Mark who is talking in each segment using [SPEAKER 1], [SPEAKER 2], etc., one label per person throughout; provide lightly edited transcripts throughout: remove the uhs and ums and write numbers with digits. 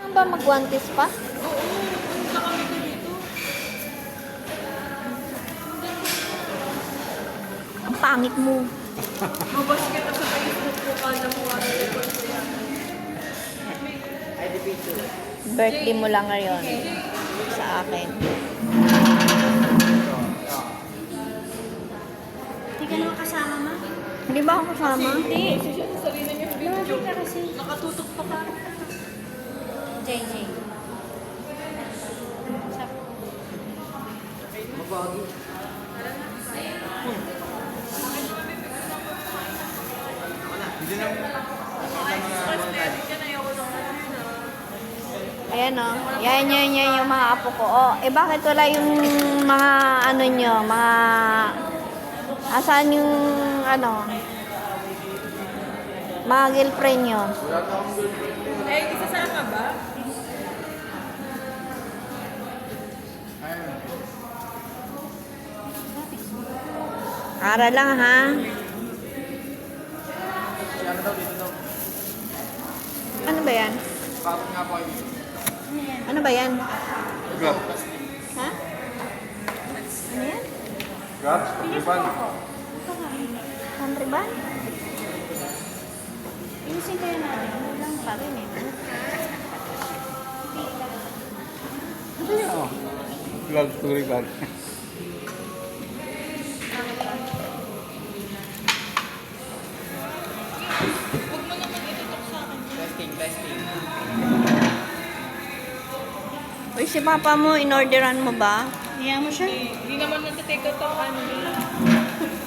[SPEAKER 1] Ano ba magwantis pa?
[SPEAKER 2] Oo, punta kami ka dito.
[SPEAKER 1] Ang pangit mo.
[SPEAKER 2] Mabas kita sa Facebook ko, kala mo ano record ko yan.
[SPEAKER 1] Birthday mo lang ngayon. Sa akin.
[SPEAKER 3] Hindi ka naman kasama, ma?
[SPEAKER 1] Hindi ba ako kasama?
[SPEAKER 2] Hindi. Siya sa sarili niya video.
[SPEAKER 3] Lumapit ka kasi.
[SPEAKER 2] Nakatutok pa ka.
[SPEAKER 3] JJ.
[SPEAKER 1] Ayan o. Yan yung mga apo ko. Oh, eh bakit wala yung mga ano nyo, mga... Asan yung ano? Mga girlfriend nyo?
[SPEAKER 2] Eh, isasama ba?
[SPEAKER 1] Aral lang ha. Ano ba yan? Ano ba yan?
[SPEAKER 4] Grab.
[SPEAKER 1] Ha? Ano yan?
[SPEAKER 4] Grab? Riban?
[SPEAKER 1] Handriban?
[SPEAKER 3] Inusin kayo natin. Ano lang pa rin eh.
[SPEAKER 4] Ito yan o. Vlog to Riban.
[SPEAKER 2] Huwag mo naman itutok sa akin.
[SPEAKER 1] Uy, si papa mo, inorderan mo ba?
[SPEAKER 3] Hiya mo siya?
[SPEAKER 2] Hindi naman nagtitake out ang ano.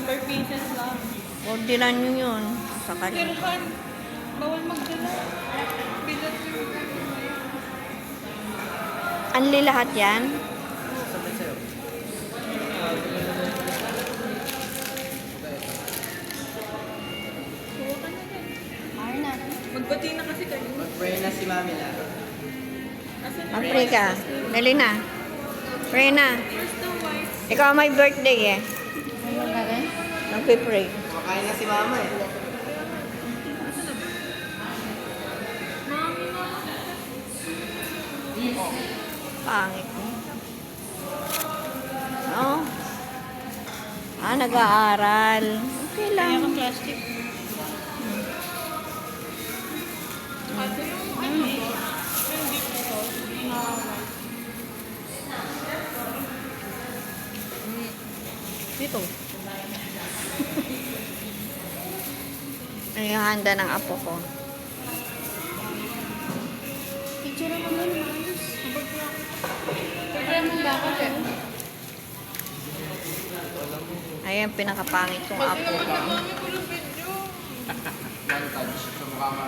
[SPEAKER 2] Per pieces lang.
[SPEAKER 1] Orderan nyo yun. Sa kanya.
[SPEAKER 2] Tirhan. Bawal magdala. Bilat yung...
[SPEAKER 1] Anli lahat yan?
[SPEAKER 2] Kuha ka na rin.
[SPEAKER 3] Ay na.
[SPEAKER 2] Magbati na kasi kayo.
[SPEAKER 5] Mag-pray na si Mami na.
[SPEAKER 2] Asan na?
[SPEAKER 1] Mag-pray ka. Dali na. Pray na.
[SPEAKER 2] Where's the white?
[SPEAKER 1] Ikaw may birthday eh.
[SPEAKER 3] Ano na rin?
[SPEAKER 1] Magpipray.
[SPEAKER 5] Kumakain na si Mama eh.
[SPEAKER 2] Mami na.
[SPEAKER 1] Pangit mo. Oh. Ah, nag-aaral. Okay
[SPEAKER 3] Kaya
[SPEAKER 1] lang.
[SPEAKER 3] kang plastic.
[SPEAKER 2] Ate yung ano ba? Yung dito ko.
[SPEAKER 1] Dito. Ay, yung handa ng apo ko.
[SPEAKER 3] Picture mo nun, maayos. Pwede mo bakit eh.
[SPEAKER 1] Ayan, pinakapangit kong
[SPEAKER 2] Kasi
[SPEAKER 1] apo
[SPEAKER 2] naman
[SPEAKER 1] ko.
[SPEAKER 2] na mami ko yung video.
[SPEAKER 4] One touch sa mukha nga